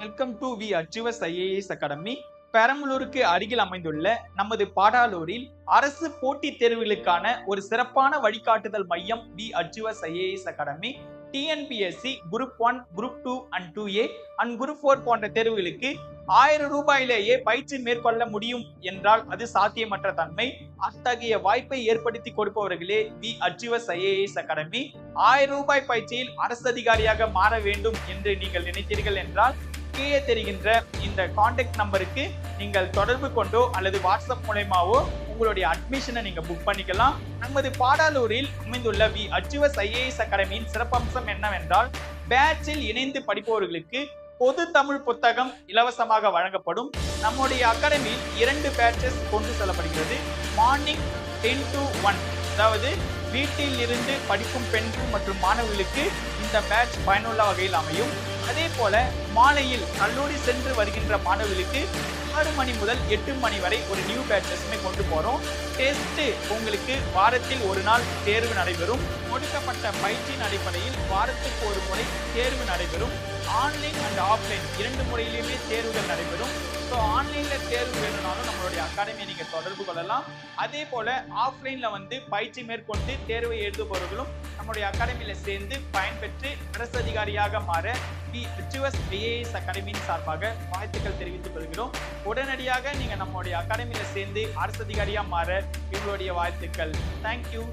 Welcome to we achievers IAS academy. பெரம்பலூருக்கு அருகில் அமைந்துள்ள நமது பாடாலூரில் அரசு போட்டித் தேர்வுகளுக்கான ஒரு சிறப்பான வழிகாட்டுதல் மையம் we achievers IAS academy. TNPSC group 1, group 2 and 2A and group 4 போன்ற தேர்வுகளுக்கு 1000 ரூபாயிலேயே பயிற்சி மேற்கொள்ள முடியும் என்றால் அது சாத்தியமற்ற தன்மை. அத்தகைய வாய்ப்பை ஏற்படுத்தி கொடுப்பவர்களே வி அச்சீவர்ஸ் ஐஏஎஸ் அகாடமி. 1000 ரூபாய் பயிற்சியில் அரசு அதிகாரியாக மாற வேண்டும் என்று நீங்கள் நினைத்தீர்கள் என்றால் கீழே தெரிகின்ற இந்த கான்டாக்ட் நம்பருக்கு நீங்கள் தொடர்பு கொண்டோ அல்லது வாட்ஸ்அப் மூலமாவோ உங்களுடைய அட்மிஷனை நீங்க புக் பண்ணிக்கலாம். நமது பாடாலூரில் அமைந்துள்ள வி அச்சீவர்ஸ் ஐஏஎஸ் அகாடமியின் சிறப்பம்சம் என்னவென்றால், பேட்சில் இணைந்து படிப்பவர்களுக்கு பொது தமிழ் புத்தகம் இலவசமாக வழங்கப்படும். நம்முடைய அகாடமியில் 2 பேட்சஸ் கொண்டு செல்லப்படுகிறது. மார்னிங் 10 to 1, அதாவது வீட்டில் இருந்து படிக்கும் பெண்கள் மற்றும் மாணவர்களுக்கு இந்த பேட்ச் பயனுள்ள வகையில் அமையும். அதே போல மாலையில் கல்லூரி சென்று வருகின்ற மாணவர்களுக்கு 6 மணி முதல் 8 மணி வரை ஒரு நியூ பேட்சஸ்மே கொண்டு போறோம். டெஸ்ட் உங்களுக்கு வாரத்தில் ஒரு நாள் தேர்வு நடைபெறும். கொடுக்கப்பட்ட பயிற்சியின் அடிப்படையில் வாரத்துக்கு ஒரு முறை தேர்வு நடைபெறும். ஆன்லைன் அண்ட் ஆஃப்லைன் 2 முறையிலுமே தேர்வுகள் நடைபெறும். ஸோ ஆன்லைன்ல தேர்வு வேணும்னாலும் நம்மளுடைய அகாடமியை நீங்க தொடர்பு கொள்ளலாம். அதே போல ஆஃப்லைன்ல பயிற்சி மேற்கொண்டு தேர்வை எழுதுபவர்களும் நம்முடைய அகாடமியில சேர்ந்து பயன்பெற்று அரசு அதிகாரியாக மாற வி அச்சீவர்ஸ் ஐஏஎஸ் அகாடமியின் சார்பாக வாழ்த்துக்கள் தெரிவித்துக் கொள்கிறோம். உடனடியாக நீங்க நம்மளுடைய அகாடமியில சேர்ந்து அரசு அதிகாரியா மாற எங்களுடைய வாழ்த்துக்கள். தேங்க்யூ.